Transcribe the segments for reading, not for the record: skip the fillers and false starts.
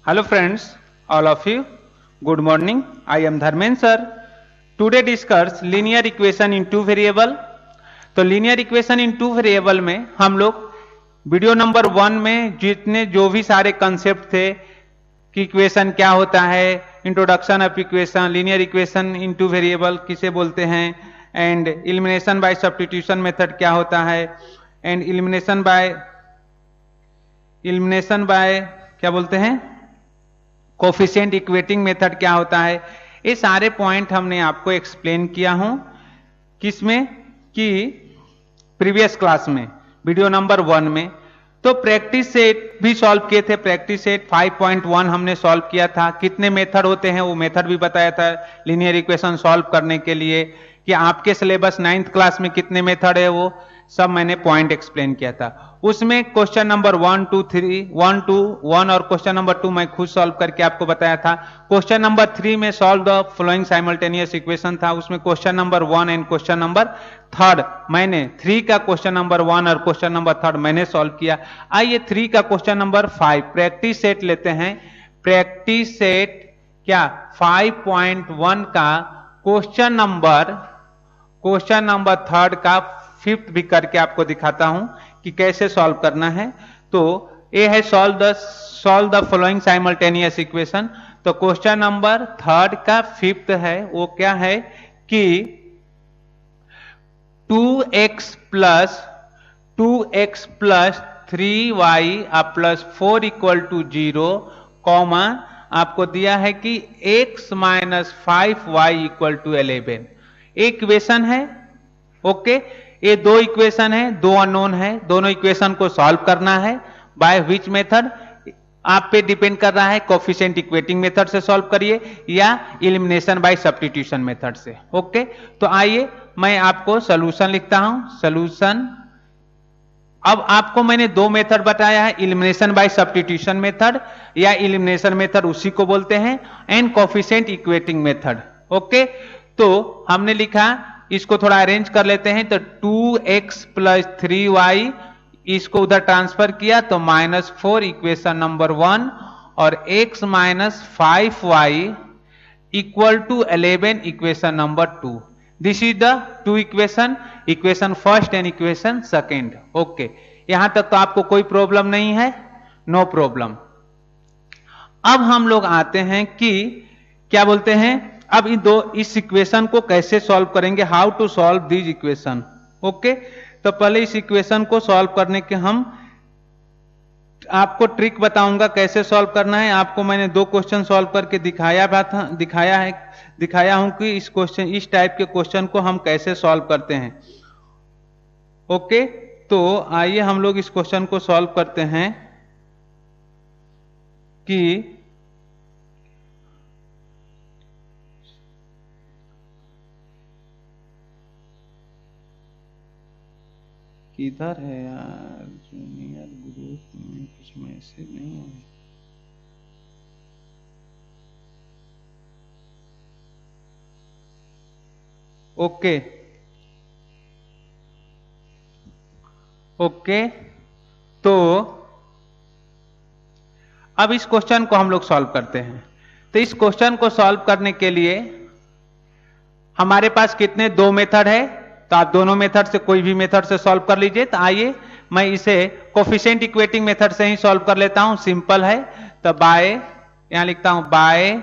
Hello friends, all of you. Good morning. I am Dharmen sir. Today discuss linear equation in two variable. तो linear equation इन two variable में हम लोग video number 1 में जितने जो भी सारे कंसेप्ट थे कि इक्वेशन क्या होता है, introduction of equation, linear equation in two variable किसे बोलते हैं, and elimination by substitution method क्या होता है, एंड एलिमिनेशन बाय क्या बोलते हैं, कोफिशिएंट इक्वेटिंग मेथड क्या होता है, ये सारे पॉइंट हमने आपको एक्सप्लेन किया हूं किसमें कि प्रीवियस क्लास में वीडियो नंबर 1 में। तो प्रैक्टिस सेट भी सॉल्व किए थे, प्रैक्टिस सेट 5.1 हमने सॉल्व किया था। कितने मेथड होते हैं वो मेथड भी बताया था लीनियर इक्वेशन सॉल्व करने के लिए, कि आपके सिलेबस 9th क्लास में कितने मेथड है वो सब मैंने पॉइंट एक्सप्लेन किया था। उसमें क्वेश्चन नंबर 1 2 3 1 2 1 और क्वेश्चन नंबर 2 मैं खुद सॉल्व करके आपको बताया था। क्वेश्चन नंबर 3 में solve the following simultaneous equation था, उसमें question number 1 and question number 3 मैंने 3 का क्वेश्चन नंबर 1 और क्वेश्चन नंबर 3 मैंने सॉल्व किया। आइए 3 का क्वेश्चन नंबर 5 प्रैक्टिस सेट लेते हैं। प्रैक्टिस सेट क्या 5.1 का क्वेश्चन नंबर 3 का 5th भी करके आपको दिखाता हूं कि कैसे सॉल्व करना है। तो ये है solve the following simultaneous equation. तो क्वेश्चन नंबर 3 का 5th है वो क्या है कि 2x plus 3y plus 4 equal to 0 comma आपको दिया है कि x minus 5y equal to 11 equation है। ओके, ये दो इक्वेशन है, दो अननोन है, दोनों इक्वेशन को सॉल्व करना है। बाय विच मेथड आप पे डिपेंड कर रहा है, कोफिशिएंट इक्वेटिंग मेथड से सॉल्व करिए या एलिमिनेशन बाय सब्स्टिट्यूशन मेथड से। ओके, तो आइए मैं आपको सॉल्यूशन लिखता हूं। सॉल्यूशन, अब आपको मैंने दो मेथड बताया है, एलिमिनेशन बाय सब्स्टिट्यूशन मेथड या एलिमिनेशन मेथड उसी को बोलते हैं, and coefficient equating method. Okay, तो हमने लिखा, इसको थोड़ा अरेंज कर लेते हैं। तो 2x प्लस 3y इसको उधर ट्रांसफर किया तो -4 इक्वेशन नंबर 1 और x minus 5y equal to 11 equation number 2। This is the two equation first and equation second. Okay, यहां तक तो आपको कोई प्रॉब्लम नहीं है, नो प्रॉब्लम। अब हम लोग आते हैं कि क्या बोलते हैं, अब इस इक्वेशन को कैसे सॉल्व करेंगे, how to solve this equation. Okay, तो पहले इस इक्वेशन को सॉल्व करने के हम आपको ट्रिक बताऊंगा कैसे सॉल्व करना है। आपको मैंने दो क्वेश्चन सॉल्व करके दिखाया हूं कि इस टाइप के क्वेश्चन को हम कैसे सॉल्व करते हैं। ओके, तो आइए हम लोग इस क्वेश्चन को सॉल्व करते हैं कि किधर है यार जूनियर ग्रुप में कुछ मैसेज नहीं है। ओके, तो अब इस क्वेश्चन को हम लोग सॉल्व करते हैं। तो इस क्वेश्चन को सॉल्व करने के लिए हमारे पास कितने दो मेथड है, तो आप दोनों मेथड से कोई भी मेथड से सॉल्व कर लीजिए। तो आइए मैं इसे कोफिशिएंट इक्वेटिंग मेथड से ही सॉल्व कर लेता हूं, सिंपल है। तो यहां लिखता हूं by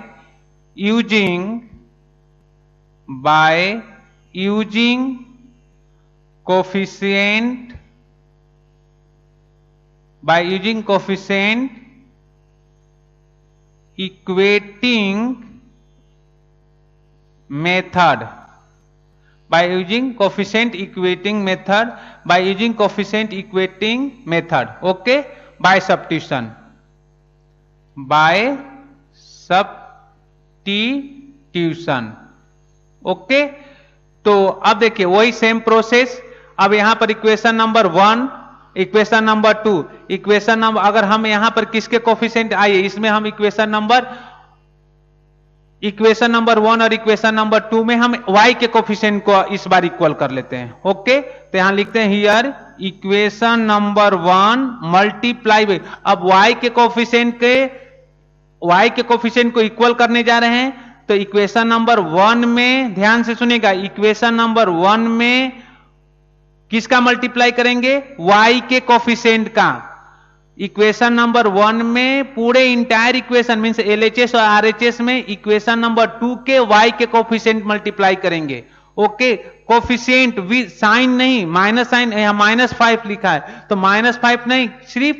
using coefficient equating method, by using coefficient equating method, okay, by substitution, okay. तो अब देखिए वही सेम प्रोसेस, अब यहां पर equation number 1, equation number 2, equation number, अगर हम यहां पर किसके कोफिशिएंट, आइए इसमें हम इक्वेशन नंबर 1 और इक्वेशन नंबर 2 में हम y के कोफिशिएंट को इस बार इक्वल कर लेते हैं। ओके, तो यहां लिखते हैं here equation number 1 multiply by, अब y के कोफिशिएंट के y के कोफिशिएंट को इक्वल करने जा रहे हैं, तो इक्वेशन नंबर 1 में ध्यान से सुनिएगा, इक्वेशन नंबर 1 में किसका मल्टीप्लाई करेंगे? y के कोफिशिएंट का। इक्वेशन नंबर 1 में पूरे इंटायर इक्वेशन मींस एलएचएस और आरएचएस में इक्वेशन नंबर 2 के y के कोफिशिएंट मल्टीप्लाई करेंगे। ओके, कोफिशिएंट विद साइन नहीं, माइनस साइन, यहां -5 लिखा है तो -5 नहीं, सिर्फ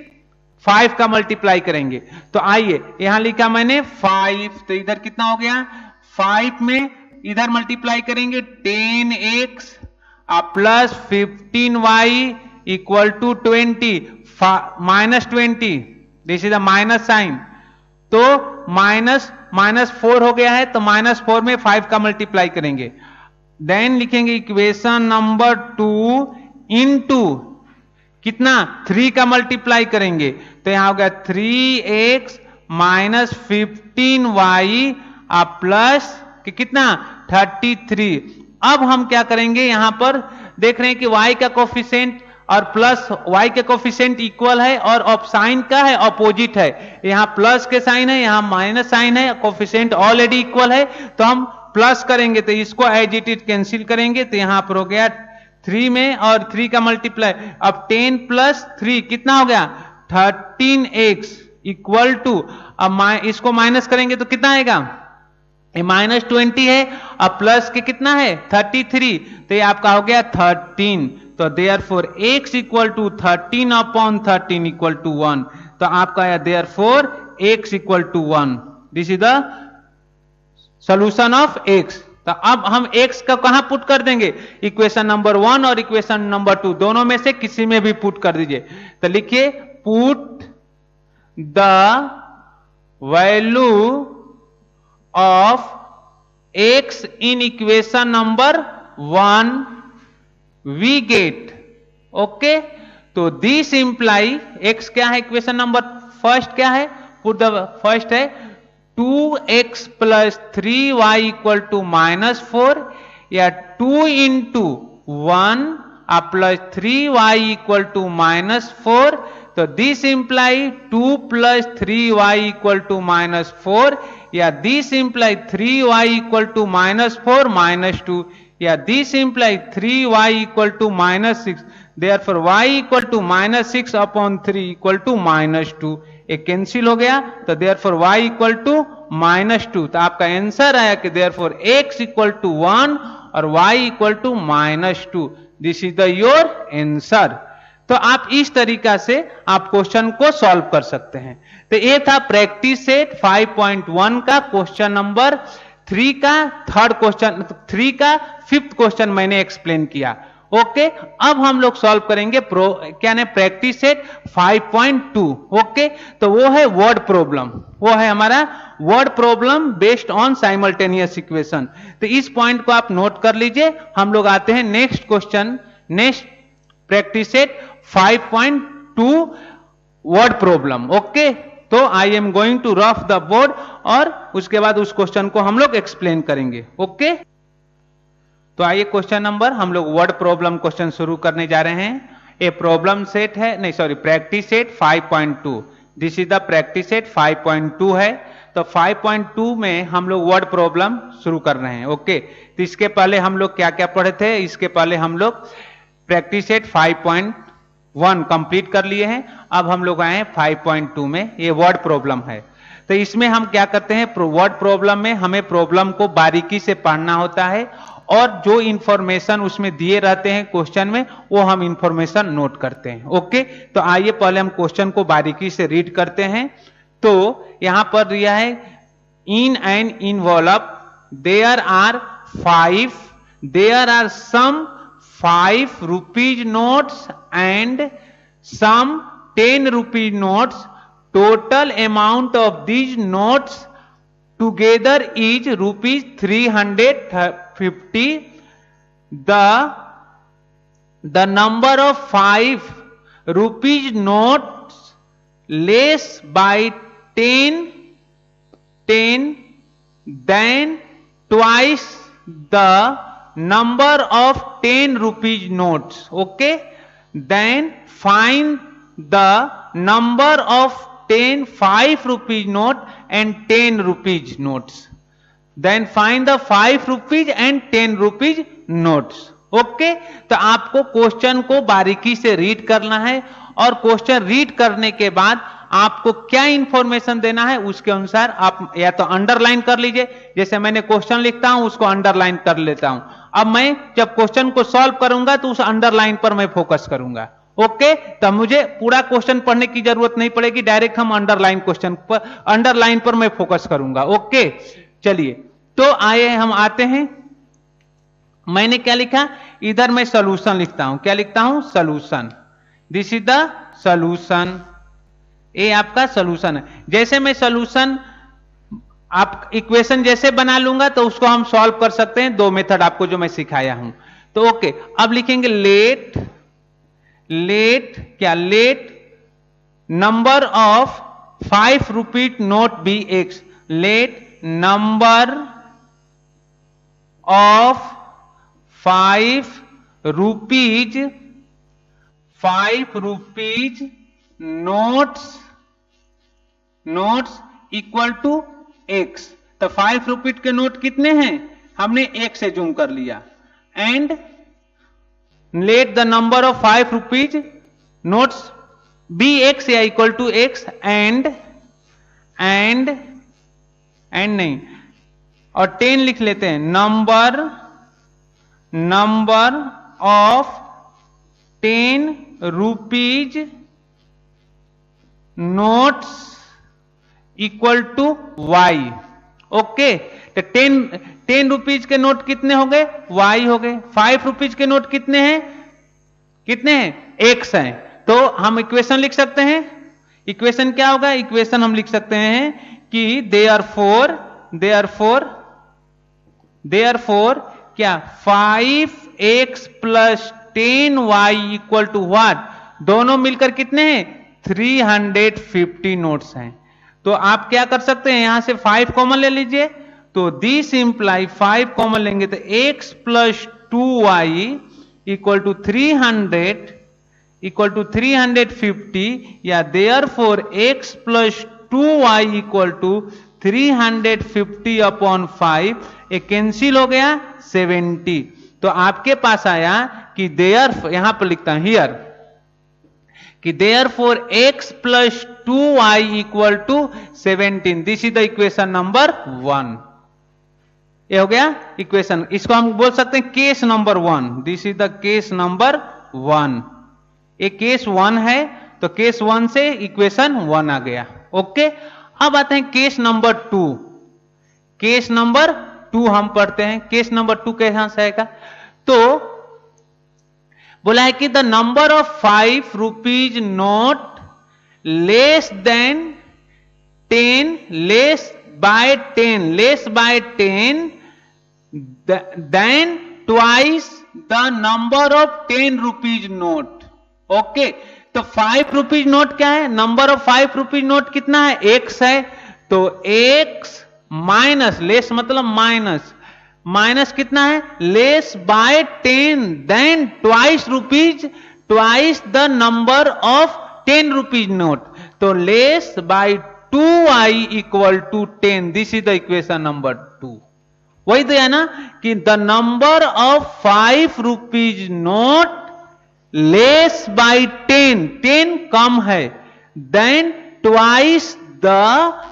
5 का मल्टीप्लाई करेंगे। तो आइए यहां लिखा मैंने 5, तो इधर कितना हो गया? 5 में इधर मल्टीप्लाई करेंगे 10x plus 15y equal to 20 -20, this is a minus sign, तो -4 हो गया है, तो -4 में 5 का मल्टीप्लाई करेंगे। देन लिखेंगे इक्वेशन नंबर 2 इनटू कितना? 3 का मल्टीप्लाई करेंगे, तो यहां हो गया 3x माइनस 15y प्लस कितना? 33। अब हम क्या करेंगे? यहां पर देख रहे हैं कि y का कोफिशिएंट और प्लस y के कोफिशिएंट इक्वल है और ऑफ साइन का है अपोजिट है, यहां प्लस के साइन है, यहां माइनस साइन है, कोफिशिएंट ऑलरेडी इक्वल है, तो हम प्लस करेंगे तो इसको एज इट इज कैंसिल करेंगे, तो यहां पर हो गया 3 में और 3 का मल्टीप्लाई। अब 10 प्लस 3 कितना हो गया? 13x इक्वल टू, अब इसको माइनस करेंगे तो कितना आएगा? ये -20 है, अब प्लस के कितना है? 33, तो ये आपका हो गया 13, तो therefore x equal to 13/13 equal to 1, तो आपका है therefore x equal to 1। This is the solution of x। तो अब हम x का कहां पुट कर देंगे? इक्वेशन नंबर 1 और इक्वेशन नंबर 2 दोनों में से किसी में भी पुट कर दीजिए। तो लिखिए put the value of x in equation number 1 we get. Okay, तो दिस इंप्लाई x क्या है? इक्वेशन नंबर फर्स्ट क्या है? पुट द फर्स्ट है 2x plus 3y equal to -4 या 2 into 1 plus 3y equal to -4, तो this imply 2 plus 3y equal to -4 या this imply 3y equal to -4 -2 या this imply 3y equal to -6, therefore y equal to -6/3 equal to -2, एक cancel हो गया, तो therefore y equal to -2, तो आपका answer आया कि देयरफॉर x इक्वल टू 1 और y equal to -2। This is the your answer. तो आप इस तरीका से आप क्वेश्चन को सॉल्व कर सकते हैं। तो ये था प्रैक्टिस सेट 5.1 का क्वेश्चन नंबर 3 का थर्ड क्वेश्चन, 3 का फिफ्थ क्वेश्चन मैंने एक्सप्लेन किया। ओके, अब हम लोग सॉल्व करेंगे क्या है प्रैक्टिस सेट 5.2। ओके, तो वो है वर्ड प्रॉब्लम, वो है हमारा word problem based on simultaneous equation. तो इस पॉइंट को आप नोट कर लीजिए। हम लोग आते हैं next question, next practice set 5.2 word problem. Okay, तो I am going to rough the board और उसके बाद उस क्वेश्चन को हम लोग एक्सप्लेन करेंगे। ओके, तो आइए क्वेश्चन नंबर, हम लोग वर्ड प्रॉब्लम क्वेश्चन शुरू करने जा रहे हैं। ये प्रॉब्लम सेट है, नहीं sorry, practice set 5.2। This is the practice set 5.2 है। तो 5.2 में हम लोग वर्ड प्रॉब्लम शुरू कर रहे हैं। ओके, तो इसके पहले हम लोग क्या क्या पढ़े थे? इसके पहले हम लोग प्रैक्टिस सेट 5.1 कंप्लीट कर लिए हैं। अब हम लोग आए हैं 5.2 में, ये वर्ड प्रॉब्लम है। तो इसमें हम क्या करते हैं? वर्ड प्रॉब्लम में हमें प्रॉब्लम को बारीकी से पढ़ना होता है और जो इंफॉर्मेशन उसमें दिए रहते हैं क्वेश्चन में, वो हम इंफॉर्मेशन नोट करते हैं। ओके, तो आइए पहले हम क्वेश्चन को बारीकी से रीड करते हैं। तो यहां पर दिया है in an involve there are some 5 rupees notes and some 10 rupees notes. Total amount of these notes together is rupees 350. The number of 5 rupees notes less by 10 then twice the number of 10 rupees notes. Okay, then find the number of 10 5 rupees note and 10 rupees notes. Then find the 5 rupees and 10 rupees notes. Okay, तो आपको question को बारीकी से read करना है और question read करने के बाद आपको क्या इंफॉर्मेशन देना है उसके अनुसार आप या तो अंडरलाइन कर लीजिए, जैसे मैंने क्वेश्चन लिखता हूं उसको अंडरलाइन कर लेता हूं। अब मैं जब क्वेश्चन को सॉल्व करूंगा तो उस अंडरलाइन पर मैं फोकस करूंगा। ओके, तो मुझे पूरा क्वेश्चन पढ़ने की जरूरत नहीं पड़ेगी, डायरेक्ट हम अंडरलाइन क्वेश्चन पर अंडरलाइन पर मैं फोकस करूंगा। ओके, चलिए तो आइए हम आते हैं। मैंने क्या लिखा, इधर मैं सॉल्यूशन लिखता हूं। क्या लिखता हूं, solution. This is the solution, ये आपका सॉल्यूशन है। जैसे मैं सॉल्यूशन आप इक्वेशन जैसे बना लूंगा तो उसको हम सॉल्व कर सकते हैं, दो मेथड आपको जो मैं सिखाया हूं। तो ओके, अब लिखेंगे लेट क्या, let number of 5 rupees note be x. Let number of 5 rupees notes equal to x. तो 5 रुपीज के नोट कितने हैं, हमने एक से जूम कर लिया। And let the number of 5 rupees notes be x या इक्वल टू एक्स। एंड नहीं, और 10 लिख लेते हैं। Number of 10 rupees notes equal to y. Okay, तो 10 रुपीज के नोट कितने हो गए, वाई हो गए। 5 रुपीज के नोट कितने हैं, एक्स हैं। तो हम इक्वेशन लिख सकते हैं। इक्वेशन क्या होगा, इक्वेशन हम लिख सकते हैं कि देयरफॉर क्या, 5x plus 10y equal to what, दोनों मिलकर कितने हैं, 350 नोट्स हैं। तो आप क्या कर सकते हैं, यहां से 5 कॉमन ले लीजिए। तो दिस इंप्लाई 5 कॉमन लेंगे तो x plus 2y equal to 350 या therefore x plus 2y equal to 350 upon 5, ये कैंसिल हो गया 70। तो आपके पास आया कि यहां पर लिखता हूं हियर कि therefore x plus 2y equal to 17। This is the equation number 1। ये हो गया इक्वेशन, इसको हम बोल सकते हैं case number 1। This is the case number 1। ये केस 1 है, तो केस 1 से इक्वेशन 1 आ गया। ओके, अब आते हैं केस नंबर 2। केस नंबर 2 हम पढ़ते हैं। केस नंबर 2 कैसा से आएगा, तो बोला है कि the number of 5 rupees note less than 10, less by 10 then twice the number of 10 rupees note. Okay, तो 5 रुपीज नोट क्या है, नंबर ऑफ 5 रुपीज नोट कितना है, एक्स है। तो एक्स माइनस, लेस मतलब माइनस कितना है, less by 10 then twice the number of 10 rupees note. तो less by 2y equal to 10। This is the equation number 2। वही तो है ना कि the number of 5 rupees note less by 10 कम है, then twice the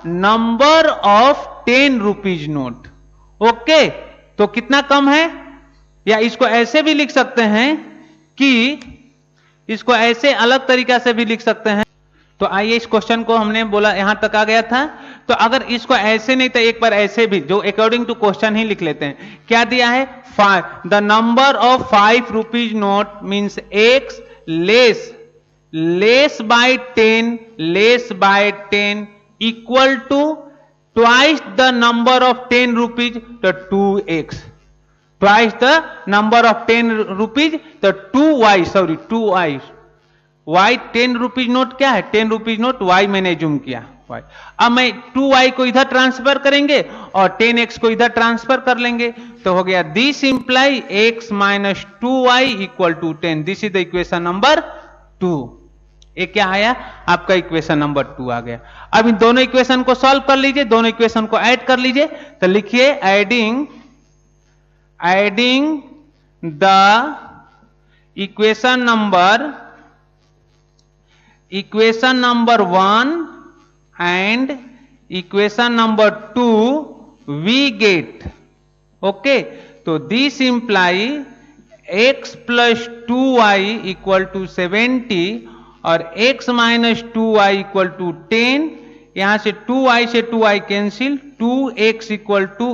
number of 10 rupees note. Okay, तो कितना कम है, या इसको ऐसे भी लिख सकते हैं कि इसको ऐसे अलग तरीका से भी लिख सकते हैं। तो आइए, इस क्वेश्चन को हमने बोला यहां तक आ गया था। तो अगर इसको ऐसे नहीं तो एक बार ऐसे भी, जो अकॉर्डिंग टू क्वेश्चन ही लिख लेते हैं। क्या दिया है, the number of 5 rupees note means x less by 10 equal to twice the number of 10 rupees, तो 2x। Twice the number of 10 rupees, तो 2y। y 10 रुपीज नोट क्या है, 10 रुपीज नोट y मैंने जूम किया y। अब मैं 2y को इधर ट्रांसफर करेंगे और 10x को इधर ट्रांसफर कर लेंगे, तो हो गया this imply x minus 2y equal to 10। This is the equation number 2। ये क्या आया? आपका इक्वेशन नंबर 2 आ गया। अब इन दोनों इक्वेशन को सॉल्व कर लीजिए, दोनों इक्वेशन को ऐड कर लीजिए। तो लिखिए adding the equation number 1 and equation number 2 we get, okay, तो this imply x plus 2y equal to 70 और x minus 2y equal to 10, यहां से 2y से 2y cancel, 2x equal to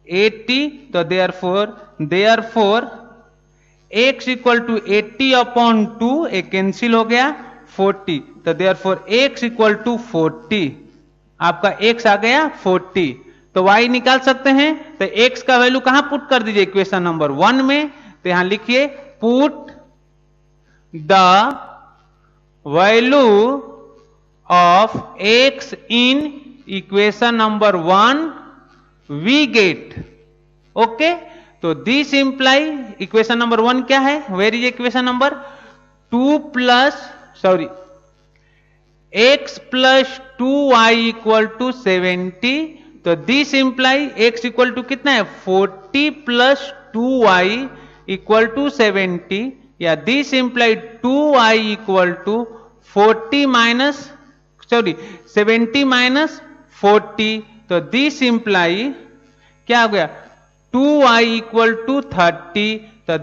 80, तो therefore x equal to 80 upon 2 एक cancel हो गया, 40, तो therefore x equal to 40, आपका x आ गया 40। तो y निकाल सकते हैं, तो x का वैल्यू कहां पुट कर दीजिए? इक्वेशन नंबर 1 में। तो यहां लिखिए put the value of x in equation number 1 we get, okay. तो दिस इंप्लाई इक्वेशन नंबर 1 क्या है? Where is equation number 2 plus x plus 2y equal to 70, तो this imply x equal to कितना है? 40 प्लस 2y इक्वल टू 70, या this imply 2y equal to 70 minus 40, तो this imply क्या हो गया? 2y इक्वल टू 30, तो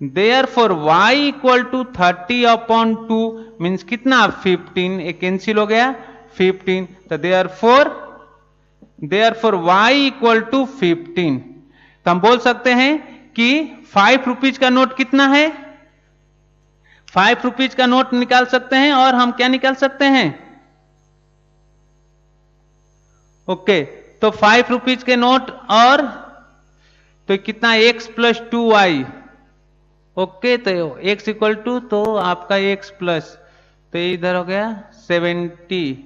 therefore y equal to 30 upon 2 means कितना? 15, एक कैंसिल हो गया 15, तो therefore y इक्वल टू 15। तो हम बोल सकते हैं कि 5 रुपीज का नोट कितना है? 5 रुपीज का नोट निकाल सकते हैं, और हम क्या निकाल सकते हैं? ओके, तो 5 रुपीज के नोट, और तो कितना? x प्लस 2y, ओके, तो x इक्वल टू, तो आपका x प्लस, तो इधर हो गया 70,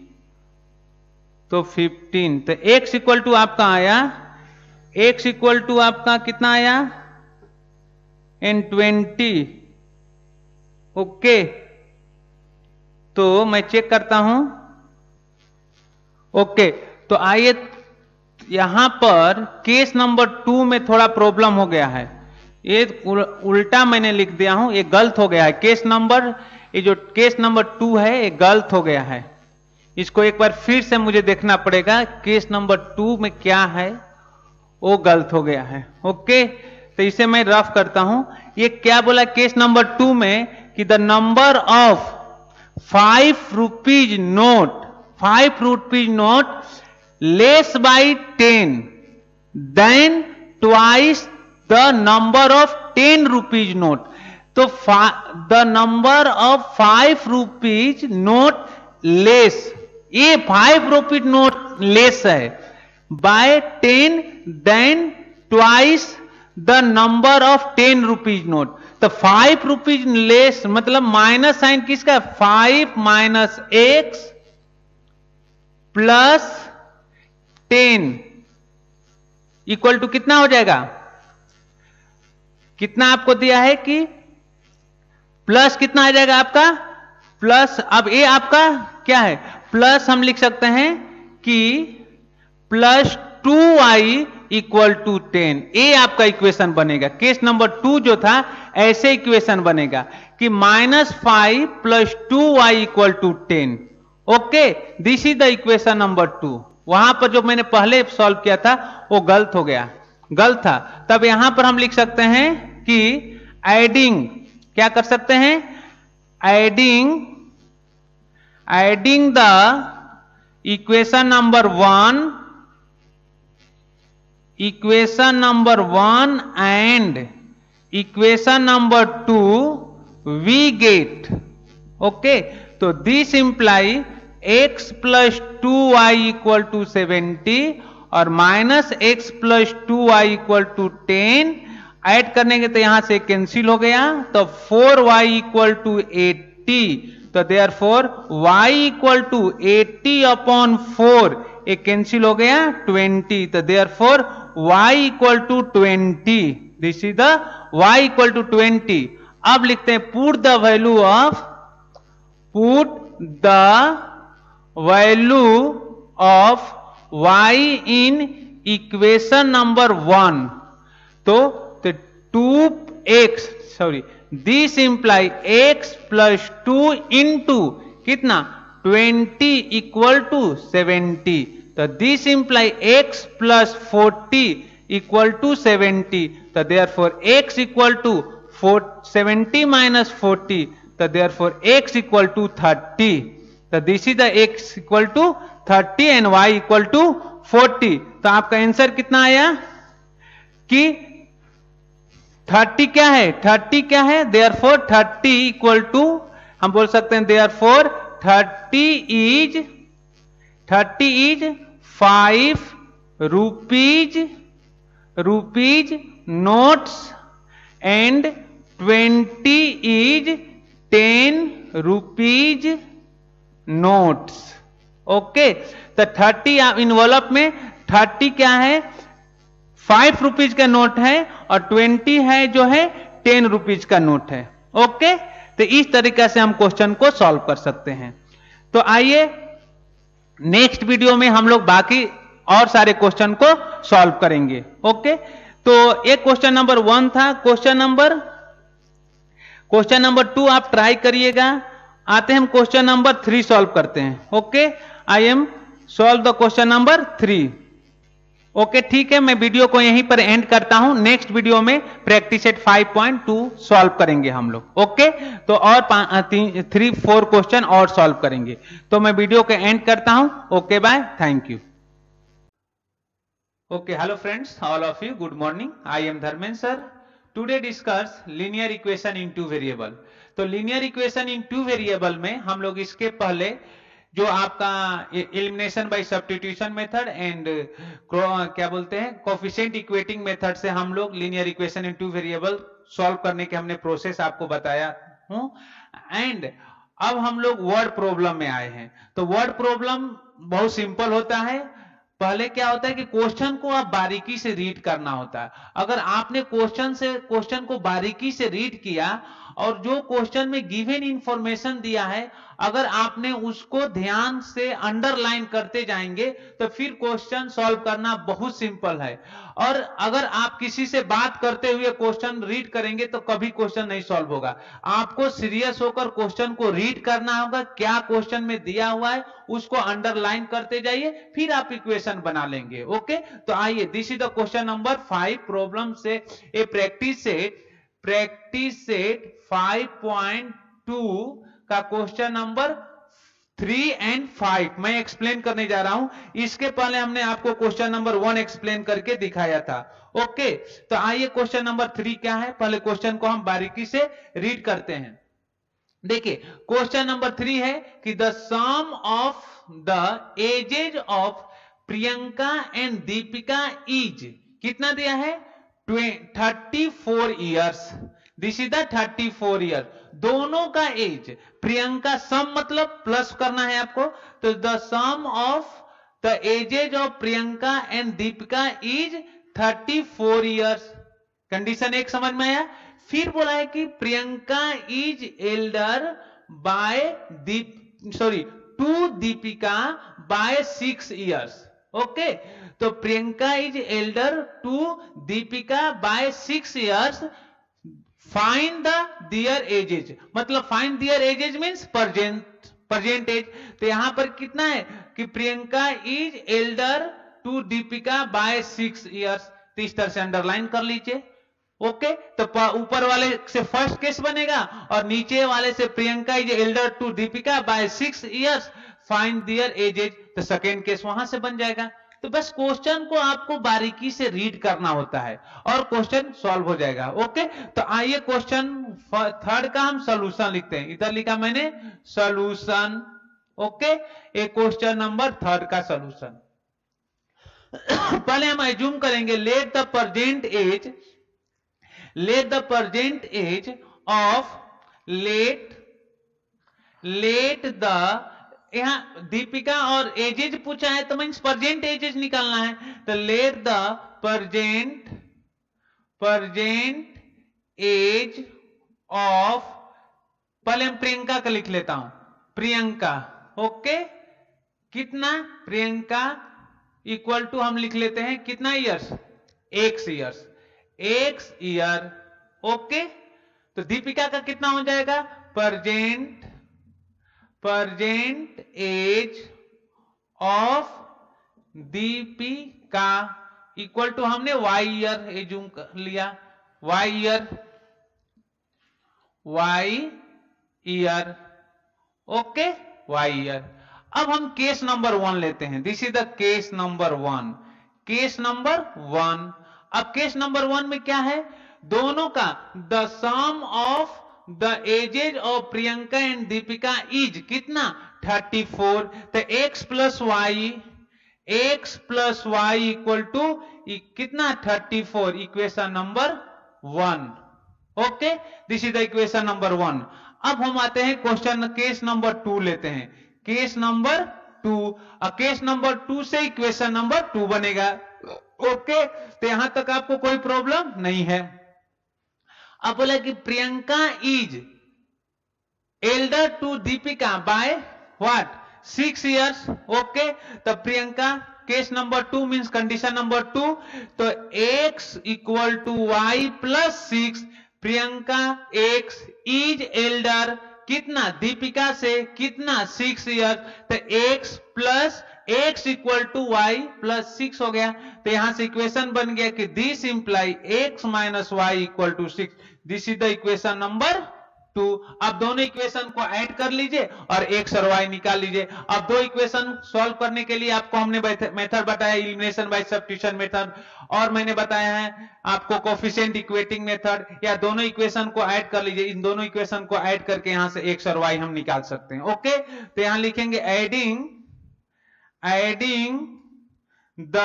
तो 15, तो x इक्वल टू आपका आया, x इक्वल टू आपका कितना आया? n20, okay. तो मैं चेक करता हूं, ओके। तो आइए, यहां पर केस नंबर 2 में थोड़ा प्रॉब्लम हो गया है, ये उल्टा मैंने लिख दिया हूं, ये गलत हो गया है। ये जो केस नंबर 2 है ये गलत हो गया है, इसको एक बार फिर से मुझे देखना पड़ेगा। केस नंबर 2 में क्या है वो गलत हो गया है, ओके। तो इसे मैं रफ करता हूं। ये क्या बोला केस नंबर 2 में कि the number of 5 rupees note less by 10 then twice the number of 10 rupees note. तो the number of 5 rupees note less, ये 5 रुपीज नोट लेस है by 10 then twice the number of 10 rupees note. तो 5 rupees less मतलब minus sign किसका? 5 minus x plus 10 equal to कितना हो जाएगा? कितना आपको दिया है कि प्लस कितना आ जाएगा आपका? प्लस, अब ये आपका क्या है? प्लस हम लिख सकते हैं कि प्लस 2y इक्वल टू 10, ये आपका इक्वेशन बनेगा। केस नंबर 2 जो था ऐसे इक्वेशन बनेगा कि -5 plus 2y equal to 10, okay. This is the equation number 2। वहां पर जो मैंने पहले सॉल्व किया था वो गलत हो गया, गलत था। तब यहां पर हम लिख सकते हैं कि एडिंग, क्या कर सकते हैं? Adding the equation number 1 and equation number 2 we get, okay. तो this imply x plus 2y equal to 70 और minus x plus 2y equal to 10 add करने के तो यहां से कैंसिल हो गया, तो 4y इक्वल टू 80, तो therefore y equal to 80 upon 4 एक कैंसिल हो गया 20, तो therefore y equal to 20, this is the y equal to 20। अब लिखते हैं put the value of y in equation number 1। तो 2x sorry this imply x plus 2 into कितना 20 equal to 70। तो this imply x plus 40 equal to 70। तो therefore x equal to 70 minus 40। तो therefore x equal to 30। तो this is the x equal to 30 and y equal to 40। तो आपका answer कितना आया कि 30 क्या है, 30 क्या है, देयरफॉर 30 इक्वल टू हम बोल सकते हैं therefore 30 is 5 rupees notes and 20 is 10 rupees notes. Okay, तो 30 इनवॉल्व में 30 क्या है 5 रुपीज का नोट है और 20 है जो है 10 रुपीज का नोट है। ओके, तो इस तरीके से हम क्वेश्चन को सॉल्व कर सकते हैं। तो आइए नेक्स्ट वीडियो में हम लोग बाकी और सारे क्वेश्चन को सॉल्व करेंगे। ओके, तो एक क्वेश्चन नंबर 1 था। क्वेश्चन नंबर 2 आप ट्राई करिएगा। आते हैं हम क्वेश्चन नंबर 3 सॉल्व करते हैं। Okay, I am solve the question number 3। Okay, ठीक है, मैं वीडियो को यहीं पर एंड करता हूं। नेक्स्ट वीडियो में प्रैक्टिस सेट 5.2 सॉल्व करेंगे हम लोग। ओके, तो और 3-4 क्वेश्चन और सॉल्व करेंगे। तो मैं वीडियो को एंड करता हूं। Okay, bye, thank you. Okay, hello friends, all of you, good morning. I am Dharmendra sir. Today discuss linear equation in 2 variable. तो लीनियर इक्वेशन इन 2 वेरिएबल में हम लोग इसके पहले जो आपका elimination by substitution method and क्या बोलते हैं कोफिशिएंट इक्वेटिंग मेथड से हम लोग linear equation in 2 variable solve करने के हमने प्रोसेस आपको बताया हूं। एंड अब हम लोग वर्ड प्रॉब्लम में आए हैं। तो वर्ड प्रॉब्लम बहुत सिंपल होता है। पहले क्या होता है कि क्वेश्चन को आप बारीकी से रीड करना होता है। अगर आपने क्वेश्चन को बारीकी से रीड किया और जो क्वेश्चन में गिवन इंफॉर्मेशन दिया है अगर आपने उसको ध्यान से अंडरलाइन करते जाएंगे तो फिर क्वेश्चन सॉल्व करना बहुत सिंपल है। और अगर आप किसी से बात करते हुए क्वेश्चन रीड करेंगे तो कभी क्वेश्चन नहीं सॉल्व होगा। आपको सीरियस होकर क्वेश्चन को रीड करना होगा, क्या क्वेश्चन में दिया हुआ है उसको अंडरलाइन करते जाइए, फिर आप इक्वेशन बना लेंगे। ओके, तो आइए, this is the question number 5 problem से ए प्रैक्टिस सेट 5.2 का क्वेश्चन नंबर 3 एंड 5 मैं एक्सप्लेन करने जा रहा हूं। इसके पहले हमने आपको क्वेश्चन नंबर 1 एक्सप्लेन करके दिखाया था। ओके, तो आइए क्वेश्चन नंबर 3 क्या है, पहले क्वेश्चन को हम बारीकी से रीड करते हैं। देखिए, क्वेश्चन नंबर 3 है कि the sum of the ages of Priyanka and Deepika is कितना दिया है 34 years. This is the 34 year. दोनों का एज, प्रियंका सम मतलब प्लस करना है आपको। तो the sum of the ages of Priyanka and Deepika is 34 years. Condition एक समझ में आया। फिर बोला है कि Priyanka is elder by to Deepika by 6 years. Okay, तो Priyanka is elder to Deepika by 6 years. Find the their ages, मतलब find their ages means present age. तो यहां पर कितना है कि Priyanka is elder to Deepika by 6 years. तो इस तरह से अंडरलाइन कर लीजिए। ओके, तो ऊपर वाले से फर्स्ट केस बनेगा और नीचे वाले से Priyanka is elder to Deepika by 6 years, find their ages. तो सेकेंड केस वहां से बन जाएगा। तो बस क्वेश्चन को आपको बारीकी से रीड करना होता है और क्वेश्चन सॉल्व हो जाएगा। ओके, तो आइए क्वेश्चन 3 का हम सॉल्यूशन लिखते हैं। इधर लिखा मैंने सॉल्यूशन। ओके, एक क्वेश्चन नंबर 3 का सॉल्यूशन। पहले हम एज्यूम करेंगे let the present age of let the, यहां दीपिका और एजेज पूछा है तो मींस प्रेजेंट एजेज निकालना है। तो let the present age of, पहले हम प्रियंका का लिख लेता हूं, प्रियंका, ओके, कितना, प्रियंका इक्वल टू हम लिख लेते हैं कितना years, x years, x year, okay. तो दीपिका का कितना हो जाएगा, present age of Deepika equal to हमने वाई ईयर एज्यूम कर लिया, y year, okay, y year. अब हम केस नंबर 1 लेते हैं, this is the case number 1, case number 1। अब केस नंबर 1 में क्या है, दोनों का the sum of the ages of Priyanka and Deepika is कितना, 34। तो x plus y equal to कितना, 34, equation number 1, okay, this is the equation number 1। अब हम आते हैं क्वेश्चन, केस नंबर 2 लेते हैं, केस नंबर 2। केस नंबर 2 से इक्वेशन नंबर 2 बनेगा, ओके। तो यहां तक आपको कोई प्रॉब्लम नहीं है। अब बोला कि Priyanka is elder to Deepika by what, 6 years, okay. तो Priyanka, case number 2 means condition number 2, तो x equal to y plus 6, Priyanka x is elder कितना, दीपिका से कितना, 6 इयर्स। तो x equal to y plus 6 हो गया। तो यहां से इक्वेशन बन गया कि this imply x minus y equal to 6, this is the equation number 2। अब दोनों इक्वेशन को ऐड कर लीजिए और x और y निकाल लीजिए। अब दो इक्वेशन सॉल्व करने के लिए आपको हमने मेथड बताया, एलिमिनेशन बाय सब्स्टिट्यूशन मेथड, और मैंने बताया है आपको कोफिशिएंट इक्वेटिंग मेथड, या दोनों इक्वेशन को ऐड कर लीजिए। इन दोनों इक्वेशन को ऐड करके यहां से x और y हम निकाल सकते हैं, ओके। तो यहां लिखेंगे adding the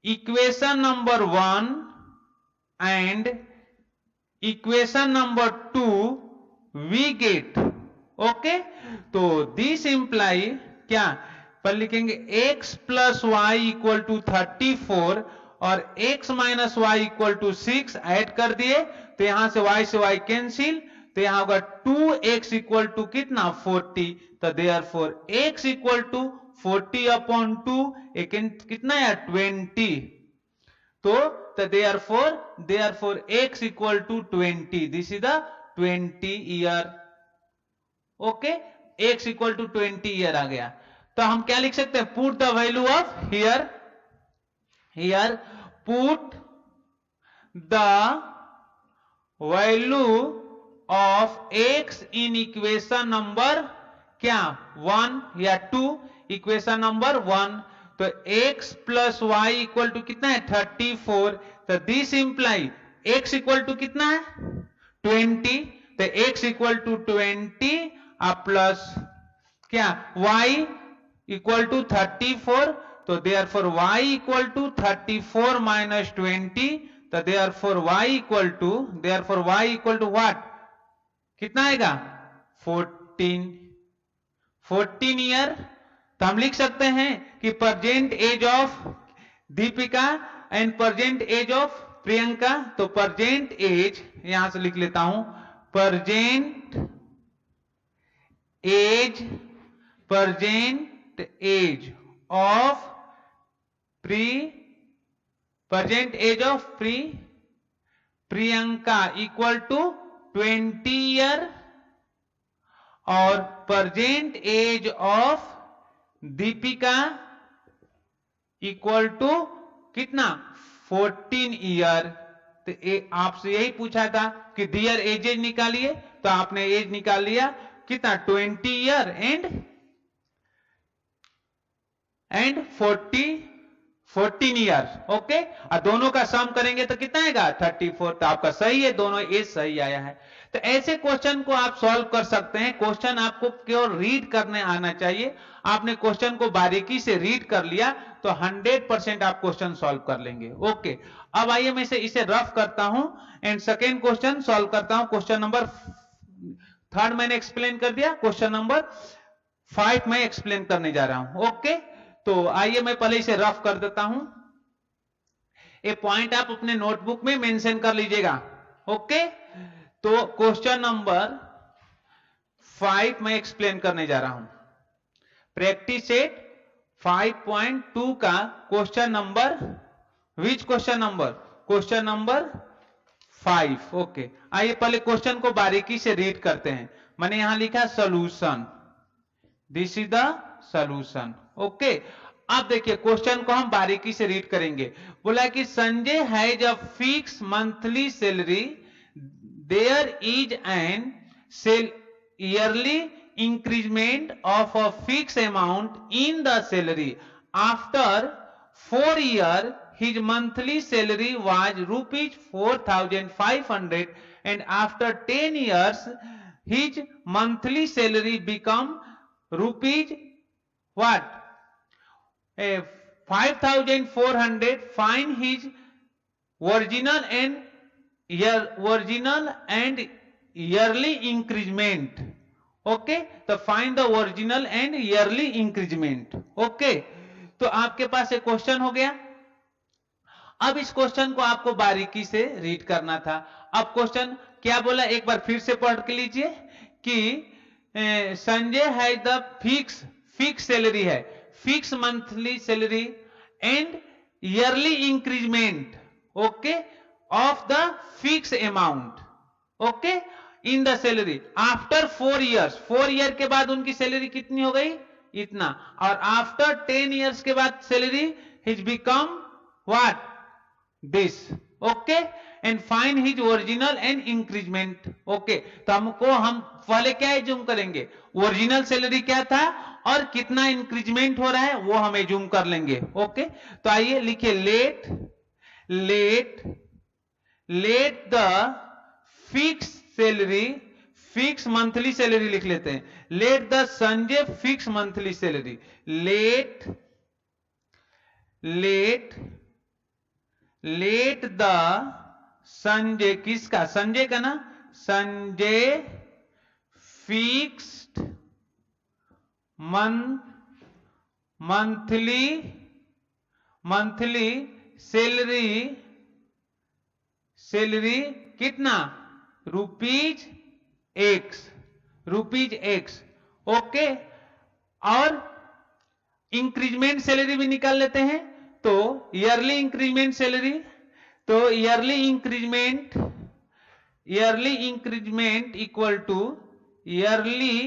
equation number 1 and equation number 2 we get, okay. तो दिस इंप्लाई क्या, पर लिखेंगे x plus y equal to 34 और x minus y equal to 6 add कर दिए, तो यहां से y कैंसिल, तो यहां होगा 2x इक्वल टू कितना, 40। तो therefore x equal to 40 upon 2 कितना है, 20। तो therefore x equal to 20, this is the 20 year, okay, x equal to 20 year आ गया। तो हम क्या लिख सकते हैं, put the value of here put the value of x in equation number क्या, 1 या 2, इक्वेशन नंबर 1। तो x plus y equal to कितना है, 34। तो this imply x equal to कितना है, 20। तो x इक्वल टू 20 प्लस क्या, y इक्वल टू 34। तो therefore y equal to 34 minus 20। तो therefore y equal to what, कितना आएगा, 14 ईयर। तो हम लिख सकते हैं कि present age of Deepika and present age of Priyanka. तो प्रेजेंट एज यहां से लिख लेता हूं, present age of Priyanka equal to 20 year और present age of Deepika equal to कितना, 14 ईयर। तो आपसे यही पूछा था कि दियर एजेज निकालिए, तो आपने एज निकाल लिया कितना, 20 ईयर एंड 14 ईयर, ओके। और दोनों का सम करेंगे तो कितना आएगा, 34। तो आपका सही है, दोनों एज सही आया है। तो ऐसे क्वेश्चन को आप सॉल्व कर सकते हैं। क्वेश्चन आपको केवल रीड करने आना चाहिए। आपने क्वेश्चन को बारीकी से रीड कर लिया तो 100% आप क्वेश्चन सॉल्व कर लेंगे, ओके। अब आइए मैं इसे रफ करता हूं एंड सेकेंड क्वेश्चन सॉल्व करता हूं। क्वेश्चन नंबर 3 मैंने एक्सप्लेन कर दिया, क्वेश्चन नंबर 5 मैं एक्सप्लेन करने जा रहा हूं, ओके। तो आइए मैं पहले इसे रफ कर देता हूं। ये पॉइंट आप अपने नोटबुक में मेंशन कर लीजिएगा, ओके। तो क्वेश्चन नंबर 5 मैं एक्सप्लेन करने जा रहा हूं। प्रैक्टिस सेट 5.2 का question number, which question number? Question number 5। Okay, आइए पहले क्वेश्चन को बारीकी से रीड करते हैं। मैंने यहां लिखा solution, this is the solution. Okay, अब देखिए क्वेश्चन को हम बारीकी से रीड करेंगे। बोला कि Sanjay has a fix monthly salary, there is an yearly increment of a fixed amount in the salary. After 4 years, his monthly salary was rupees 4,500, and after 10 years, his monthly salary become rupees what? 5,400. Find his original and yearly increment. Okay, तो find the original and yearly increment. Okay, तो आपके पास एक question हो गया। अब इस question को आपको बारीकी से रीड करना था। अब क्वेश्चन क्या बोला, एक बार फिर से पढ़ के लीजिए कि संजय है द फिक्स सैलरी है, fix monthly salary and yearly increment, okay, of the fix amount, okay, in the salary after 4 years. 4 year के बाद उनकी सैलरी कितनी हो गई? इतना। और आफ्टर 10 ईयर्स के बाद salary his become what? This. Okay, and find his original and increment. Okay, तो हम पहले क्या एज्यूम करेंगे? ओरिजिनल सैलरी क्या था और कितना इंक्रीजमेंट हो रहा है वो हम एज्यूम कर लेंगे। ओके, तो आइए लिखिए let the fix salary, fix monthly salary लिख लेते हैं। Let the Sanjay fix monthly salary, let the Sanjay, किसका? संजय का ना, संजय फिक्स्ड मंथली सैलरी कितना? Rupees x. ओके, और इंक्रीजमेंट सैलरी भी निकाल लेते हैं। तो ईयरली इंक्रीजमेंट सैलरी, तो yearly increment equal to yearly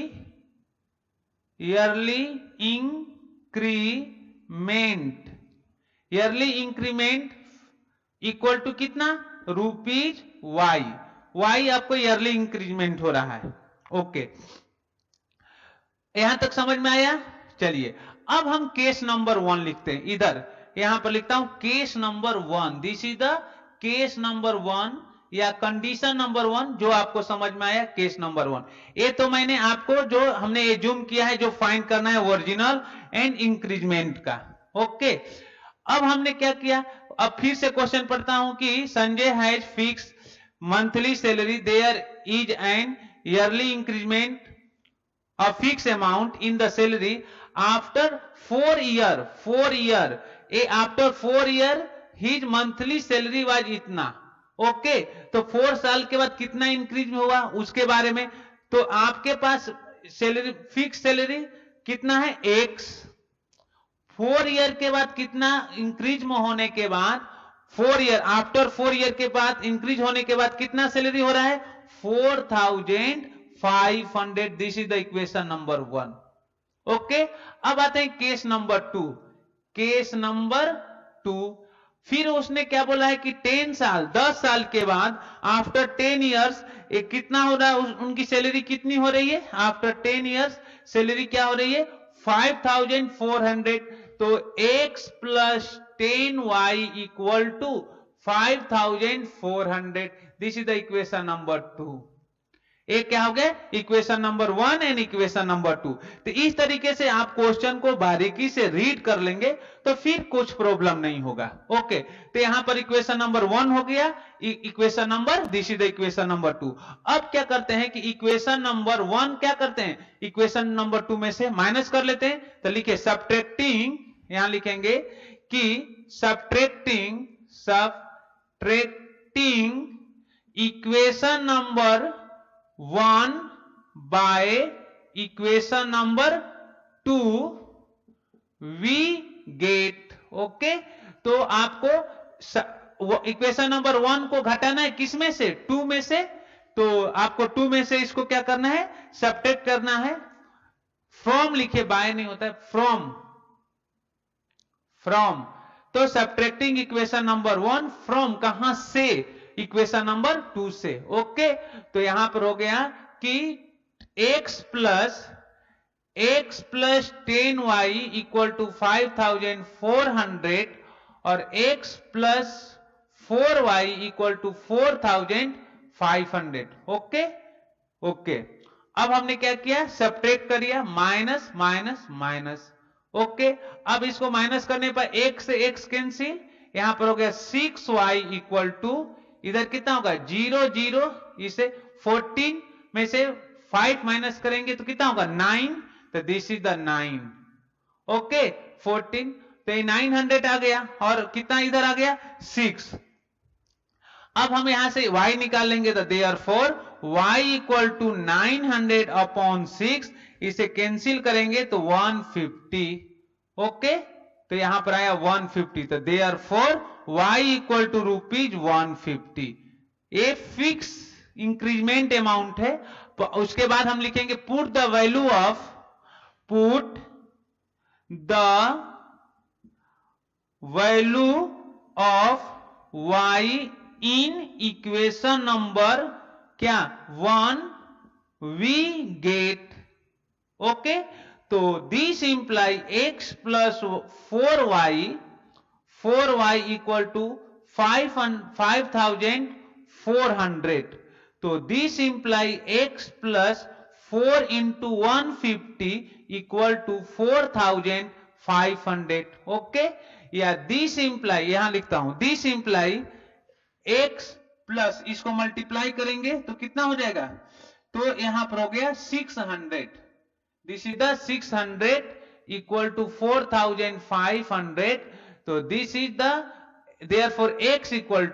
increment equal to कितना? रुपीज वाई आपको ईयरली इंक्रीजमेंट हो रहा है। ओके, यहां तक समझ में आया? चलिए अब हम केस नंबर 1 लिखते हैं। इधर यहां पर लिखता हूं case number 1, this is the case number 1 या कंडीशन नंबर 1, जो आपको समझ में आया केस नंबर 1। ये तो मैंने आपको जो हमने एज्यूम किया है, जो फाइंड करना है ओरिजिनल एंड इंक्रीजमेंट का। ओके, अब हमने क्या किया? अब फिर से क्वेश्चन पढ़ता हूं कि Sanjay has fix monthly salary, there is an yearly increment a fixed amount in the salary after 4 year, after 4 year his monthly salary was इतना। ओके, तो 4 साल के बाद कितना इंक्रीज हुआ उसके बारे में। तो आपके पास सैलरी, फिक्स सैलरी कितना है? एक्स। 4 ईयर के बाद कितना इंक्रीज होने के बाद, 4 ईयर, आफ्टर 4 ईयर के बाद इंक्रीज होने के बाद कितना सैलरी हो रहा है? 4,500। This is the equation number 1। Okay, अब आते हैं केस नंबर 2। केस नंबर 2, फिर उसने क्या बोला है कि 10 साल के बाद, आफ्टर 10 ईयर्स कितना हो रहा है? उनकी सैलरी कितनी हो रही है? आफ्टर 10 ईयर्स सैलरी क्या हो रही है? 5,400। तो x plus 10y equal to 5,400। This is the equation number 2। एक क्या हो गया? Equation number 1 and equation number 2। तो इस तरीके से आप क्वेश्चन को बारीकी से रीड कर लेंगे तो फिर कुछ प्रॉब्लम नहीं होगा। ओके, तो यहां पर इक्वेशन नंबर 1 हो गया, equation number, this is the equation number 2। अब क्या करते हैं कि इक्वेशन नंबर 1 क्या करते हैं? इक्वेशन नंबर 2 में से माइनस कर लेते हैं। तो लिखे सबट्रैक्टिंग, यहां लिखेंगे कि subtracting equation number 1 by equation number 2 we get. Okay, तो आपको इक्वेशन नंबर 1 को घटाना है किस में से? 2 में से। तो आपको 2 में से इसको क्या करना है? सब्ट्रैक्ट करना है। फ्रॉम लिखे, बाय नहीं होता है, फ्रॉम। तो सब्ट्रैक्टिंग इक्वेशन नंबर 1 फ्रॉम कहां से? इक्वेशन नंबर 2 से। ओके, तो यहां पर हो गया कि x plus 10y equal to 5400 और x plus 4y equal to 4500। Okay okay, अब हमने क्या किया? सब्ट्रैक्ट करिए, माइनस माइनस माइनस। ओके, अब इसको माइनस करने पर एक से x कैंसिल, यहां पर हो गया 6y इक्वल टू, इधर कितना होगा? 0 0, इसे 14 में से 5 माइनस करेंगे तो कितना होगा? 9, तो दिस इज द 9। ओके, 14, तो ये 900 आ गया और कितना इधर आ गया? 6। अब हम यहां से y निकाल लेंगे, तो therefore y equal to 900 upon 6, इसे कैंसिल करेंगे तो 150। ओके, तो यहां पर आया 150, तो देयरफॉर y इक्वल टू ₹150। ये फिक्स इंक्रीजमेंट अमाउंट है। उसके बाद हम लिखेंगे put the value of y in equation number क्या? 1 वी गेट। ओके, तो this imply x plus 4y equal to 5400। तो this imply x plus 4 into 150 equal to 4500। Okay, या दिस इंप्लाई, यहां लिखता हूं, दिस इंप्लाई x प्लस, इसको multiply करेंगे तो कितना हो जाएगा? तो यहां पर हो गया 600। This is the 600 equal to 4500। तो this is the, therefore x equal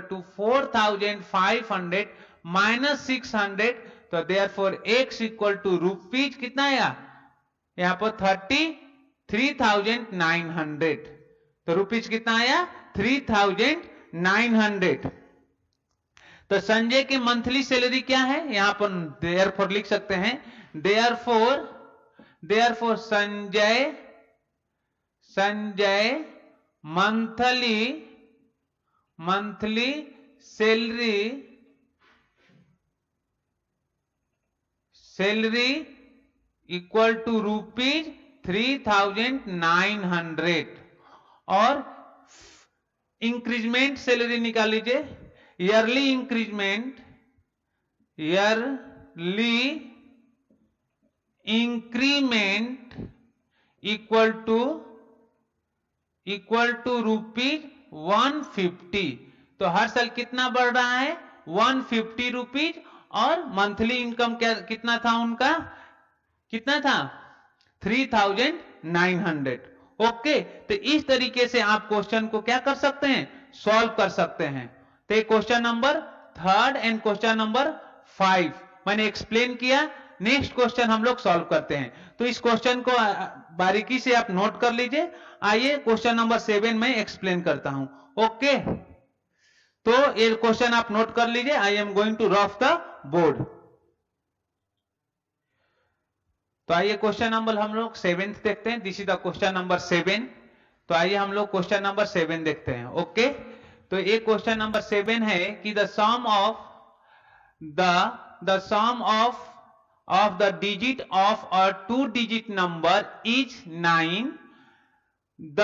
to 4500 minus 600। तो therefore x equal to rupees कितना आया? यहां पर 3900। तो रुपीज कितना आया? 3900। तो संजय की मंथली सैलरी क्या है? यहां पर देयरफॉर लिख सकते हैं, therefore Sanjay monthly salary equal to ₹3900। और इंक्रीजमेंट सैलरी निकाल लीजिए, ईयरली इंक्रीजमेंट इक्वल टू ₹150। तो हर साल कितना बढ़ रहा है? 150 रुपीज। और मंथली इनकम क्या कितना था उनका? कितना था? 3900। ओके, तो इस तरीके से आप क्वेश्चन को क्या कर सकते हैं? सॉल्व कर सकते हैं। तो question number 3 and question number 5 मैंने एक्सप्लेन किया। नेक्स्ट क्वेश्चन हम लोग सॉल्व करते हैं। तो इस क्वेश्चन को बारीकी से आप नोट कर लीजिए। आइए क्वेश्चन नंबर 7 में एक्सप्लेन करता हूं। ओके, तो ये क्वेश्चन आप नोट कर लीजिए। I am going to rough the board. तो आइए क्वेश्चन नंबर हम लोग 7 देखते हैं। This is the question number 7। तो आइए हम लोग क्वेश्चन नंबर 7 देखते हैं। ओके, तो ये क्वेश्चन नंबर 7 है कि the sum of the digit of a 2 digit number is 9। The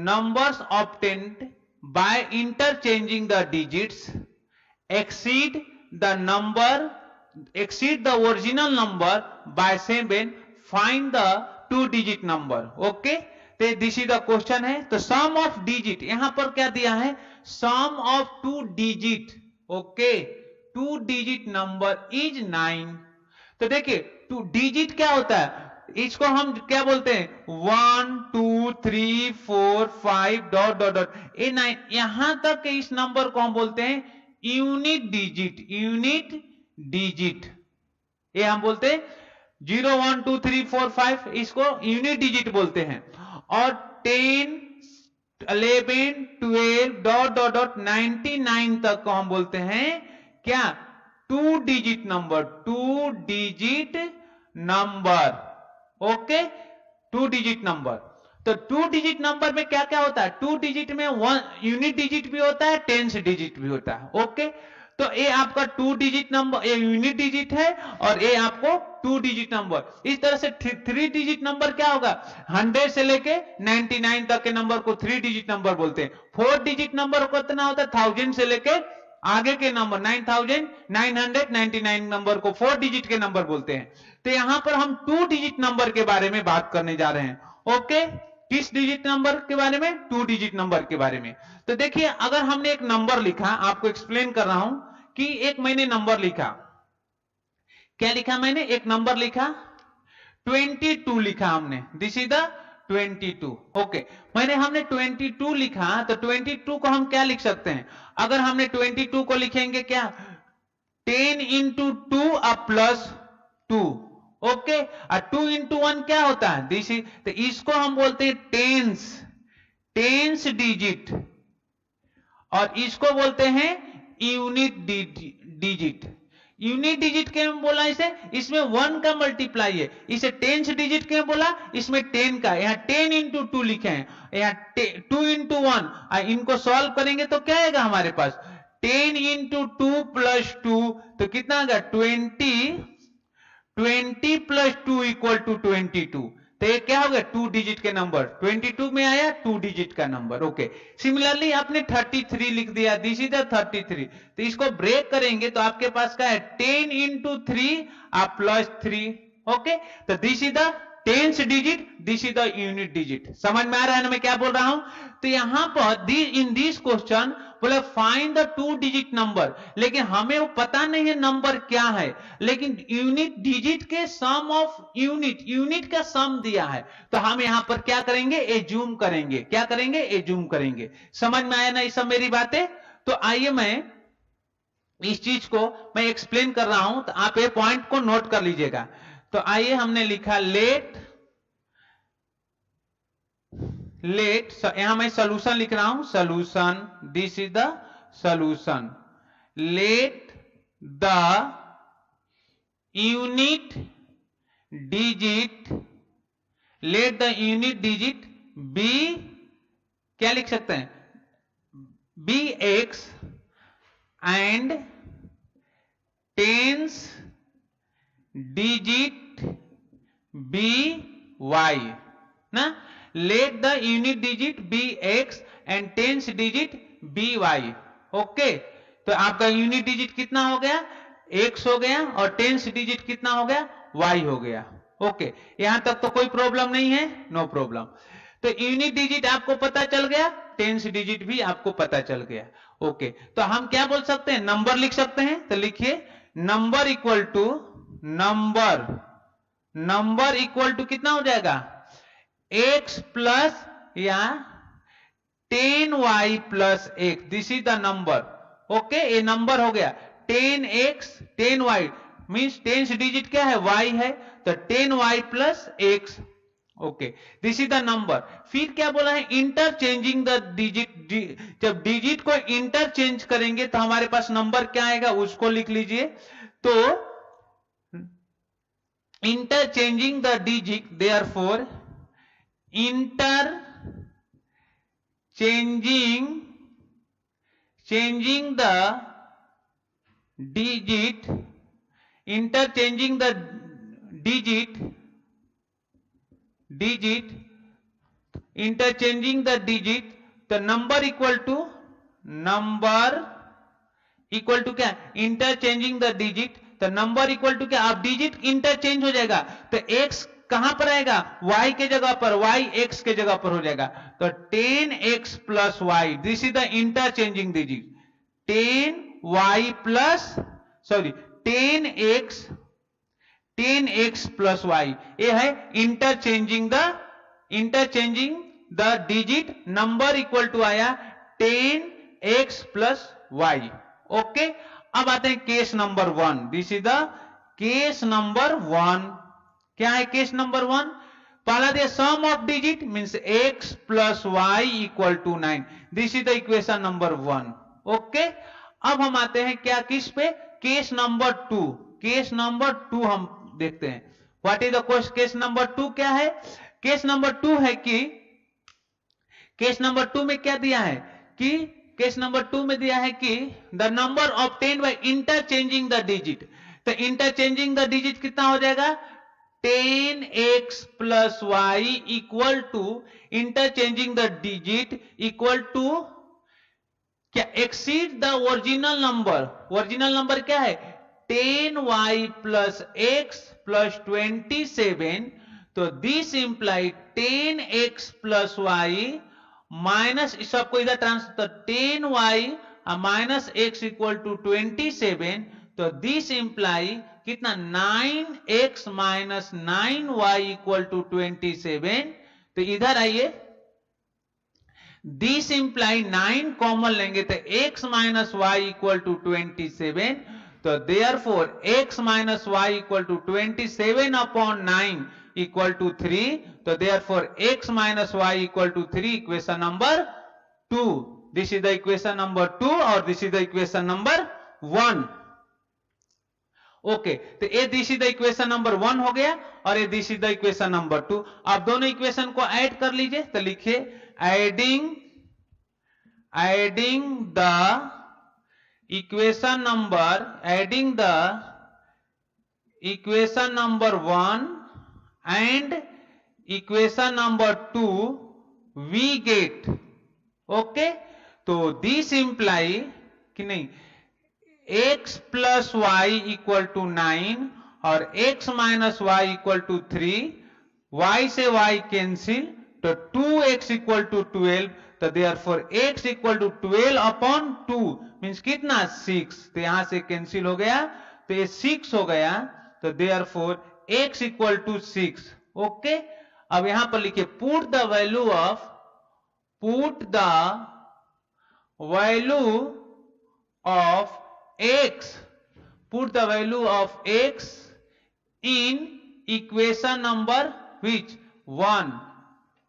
numbers obtained by interchanging the digits exceed the original number by 7. Find the 2 digit number. Okay, तो this is the question है। तो सम of digit यहां पर क्या दिया है? Sum of 2 digit. Okay, 2 digit number is 9। तो देखिए 2 डिजिट क्या होता है? इसको हम क्या बोलते हैं? 1 2 3 4 5 डॉट डॉट डॉट, ये 9। यहां तक के इस नंबर को हम बोलते हैं यूनिट डिजिट ये हम बोलते हैं 0 1 2 3 4 5 इसको यूनिट डिजिट बोलते हैं। और 10 11 12 डॉट डॉट डॉट 99 तक को हम बोलते हैं क्या, 2 digit number. Okay, 2 digit number. तो 2 डिजिट नंबर में क्या क्या होता है, 2 डिजिट में 1 यूनिट डिजिट भी होता है, टेंस डिजिट भी होता है। ओके, तो ये आपका 2 डिजिट नंबर, ये यूनिट डिजिट है और ये आपको 2 डिजिट नंबर। इस तरह से 3 डिजिट नंबर क्या होगा, 100 से लेके 99 तक के नंबर को 3 डिजिट नंबर बोलते हैं। 4 डिजिट नंबर कितना होता है, 1000 से लेके आगे के नंबर 9999 नंबर को 4 डिजिट के नंबर बोलते हैं। तो यहां पर हम 2 डिजिट नंबर के बारे में बात करने जा रहे हैं। ओके, किस डिजिट नंबर के बारे में, 2 डिजिट नंबर के बारे में। तो देखिए, अगर हमने एक नंबर लिखा, आपको एक्सप्लेन कर रहा हूं कि एक मैंने नंबर लिखा, क्या लिखा मैंने, एक नंबर लिखा 22 लिखा हमने, दिस इज द 22। ओके, हमने 22 लिखा, तो 22 को हम क्या लिख सकते हैं, अगर हमने 22 को लिखेंगे क्या, 10 इंटू 2 प्लस 2। ओके, और 2 इंटू 1 क्या होता है, दिस इज, तो इसको हम बोलते हैं टेंस डिजिट, और इसको बोलते हैं यूनिट डिजिट। यूनिट डिजिट के में बोला इसे, इसमें 1 का मल्टीप्लाई है, इसे टेंस डिजिट के बोला, इसमें 10 का, यहाँ 10 इंटू 2 लिखे हैं, यहाँ 2 इंटू 1, इनको सॉल्व करेंगे तो क्या आएगा हमारे पास, 10 इंटू 2 प्लस 2, तो कितना आएगा 20 प्लस 2 इक्वल टू 22। तो ये क्या हो गया, 2 डिजिट के नंबर, 22 में आया 2 डिजिट का नंबर। ओके, सिमिलरली आपने 33 लिख दिया, दिस इज द 33। तो इसको ब्रेक करेंगे तो आपके पास क्या है, 10 इंटू 3 प्लस 3। ओके, तो this is the tens digit, this is the unit digit. समझ में आ रहा है ना मैं क्या बोल रहा हूं। तो यहां पर इन दिस क्वेश्चन बोले फाइंड द 2 डिजिट नंबर, लेकिन हमें वो पता नहीं है नंबर क्या है, लेकिन यूनिट डिजिट के सम ऑफ यूनिट का सम दिया है, तो हम यहां पर क्या करेंगे, एज्यूम करेंगे, क्या करेंगे, एज्यूम करेंगे। समझ में आया ना ये सब मेरी बातें। तो आइए मैं इस चीज को मैं एक्सप्लेन कर रहा हूं, तो आप ये पॉइंट को नोट कर लीजिएगा। तो आइए, हमने लिखा लेट, यहां मैं सॉल्यूशन लिख रहा हूं, solution, this is the solution, let the unit digit be, क्या लिख सकते हैं, be x and tens digit be y ना, let the unit digit be x and tens digit be y. Okay, तो आपका यूनिट डिजिट कितना हो गया, एक्स हो गया, और टेंस डिजिट कितना हो गया, वाई हो गया। ओके, यहां तक तो कोई प्रॉब्लम नहीं है, नो प्रॉब्लम। तो यूनिट डिजिट आपको पता चल गया, टेंस डिजिट भी आपको पता चल गया। ओके, तो हम क्या बोल सकते हैं, नंबर लिख सकते हैं। तो लिखिए, number equal to number equal to कितना हो जाएगा, x प्लस या 10y plus x, this is the number. Okay, ये नंबर हो गया, 10x 10y means tens digit क्या है, y है, तो 10y plus x। Okay, this is the number. फिर क्या बोला है, इंटरचेंजिंग द डिजिट, जब डिजिट को इंटरचेंज करेंगे तो हमारे पास नंबर क्या आएगा, उसको लिख लीजिए। तो interchanging the digit, therefore changing the digit, interchanging the digit, interchanging the digit, the number equal to क्या, इंटरचेंजिंग द डिजिट, तो नंबर इक्वल टू क्या, अब डिजिट इंटरचेंज हो जाएगा, तो x कहां पर आएगा, y के जगह पर, y x के जगह पर हो जाएगा, तो 10x plus y, this is the interchanging digit, 10y plus, sorry 10x plus y, ये है interchanging the digit, number equal to आया 10x प्लस वाई। ओके, अब आते हैं case number 1। This is the case number 1। क्या है case number 1? पहला दिया sum of digit means x plus y equal to 9। This is the equation number 1। Okay, अब हम आते हैं क्या किस पे? Case number 2। केस नंबर 2 हम देखते हैं। What is the case number 2? क्या है केस नंबर 2? है कि केस नंबर 2 में क्या दिया है कि केस नंबर 2 में दिया है कि the number obtained by interchanging the digit. तो इंटरचेंजिंग द डिजिट कितना हो जाएगा? 10x plus y equal to interchanging the digit equal to क्या? Exceed the original number. Original number क्या है? 10y plus x plus 27। तो this imply 10x plus y minus इस सबको इधर transfer 10y minus x equal to 27। तो this imply कितना? 9x minus 9y equal to 27। तो इधर आइए, दिस इंप्लाई 9 कॉमन लेंगे तो x minus y equal to 27। तो therefore x minus y equal to 27 upon 9 equal to 3। तो therefore x minus y equal to 3 equation number 2। This is the equation number 2 और this is the equation number 1। Okay, तो ये this is the equation number 1 हो गया और ये this is the equation number 2। आप दोनों इक्वेशन को ऐड कर लीजिए। तो लिखिए adding the equation number 1 and equation number 2 we get। Okay, तो दिस इंप्लाई कि नहीं x plus y equal to 9 और x minus y equal to 3। y से y कैंसिल तो 2x इक्वल टू 12। तो therefore x equal to 12 upon 2 means कितना? 6। तो यहां से कैंसिल हो गया तो ये 6 हो गया। तो therefore x equal to 6। Okay, अब यहां पर लिखिए put the value of x, put the value of x in equation number which 1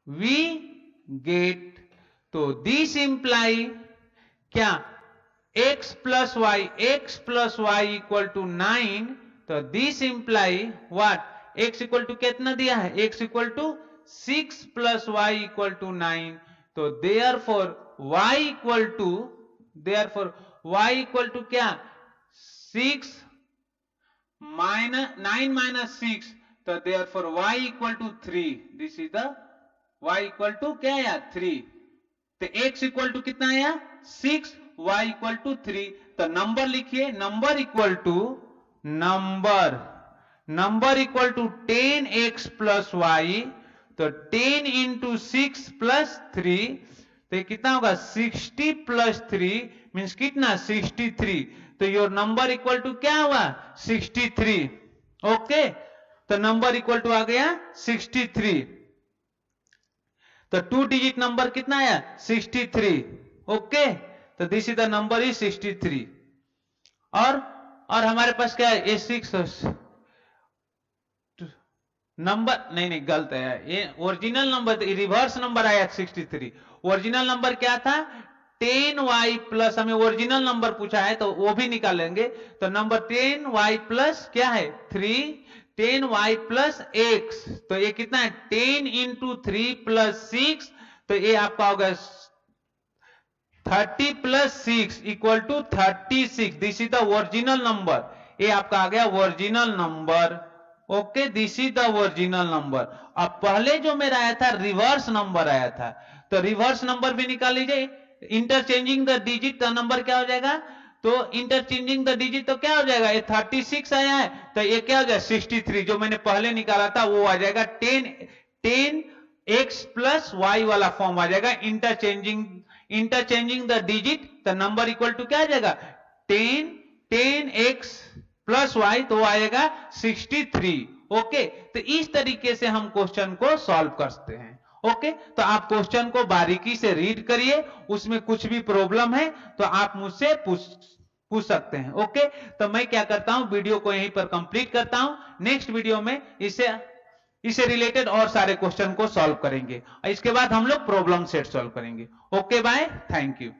we get। तो this imply क्या? x plus y equal to 9। तो this imply what? x equal to कितना दिया है? x equal to 6 plus y equal to 9। तो therefore y equal to क्या? 6 minus 9 minus 6। तो therefore y equal to 3। This is the y equal to क्या आया? 3। तो x equal to कितना आया? 6, y equal to 3। तो नंबर लिखिए, number equal to 10x plus y। तो 10 इंटू 6 प्लस 3। तो ये कितना होगा? 60 प्लस 3 मीन्स कितना? 63। तो योर नंबर इक्वल टू क्या हुआ? 63। ओके, तो नंबर इक्वल टू आ गया 63। तो 2 डिजिट नंबर कितना आया? 63। ओके, तो this is the number is 63। और हमारे पास क्या है? ये 6 नंबर नहीं गलत है, ये ओरिजिनल नंबर रिवर्स नंबर आया 63। ओरिजिनल नंबर क्या था? 10y प्लस, हमें ओरिजिनल नंबर पूछा है तो वो भी निकालेंगे। तो नंबर 10y प्लस क्या है? 3, 10y प्लस x। तो ये कितना है? 10 इंटू 3 प्लस 6। तो ये आपका होगा 30 plus 6 equal to 36। This is the original number. ये आपका आ गया original number. Okay, this is the original number. अब पहले जो मेरा आया था रिवर्स नंबर आया था, तो रिवर्स नंबर भी निकाल लीजिए। इंटरचेंजिंग द डिजिट का नंबर क्या हो जाएगा? तो इंटरचेंजिंग द डिजिट तो क्या हो जाएगा? ये 36 आया है तो ये क्या हो जाएगा? 63। जो मैंने पहले निकाला था वो आ जाएगा 10x प्लस वाई वाला फॉर्म आ जाएगा। Interchanging the digit the number equal to क्या आ जाएगा? 10x प्लस वाई तो आएगा 63। ओके, तो इस तरीके से हम क्वेश्चन को सॉल्व करते हैं। ओके, तो आप क्वेश्चन को बारीकी से रीड करिए, उसमें कुछ भी प्रॉब्लम है तो आप मुझसे पूछ पूछ सकते हैं। ओके, तो मैं क्या करता हूं, वीडियो को यहीं पर कंप्लीट करता हूं। नेक्स्ट वीडियो में इसे रिलेटेड और सारे क्वेश्चन को सॉल्व करेंगे, और इसके बाद हम लोग प्रॉब्लम सेट सॉल्व करेंगे। Okay bye, thank you.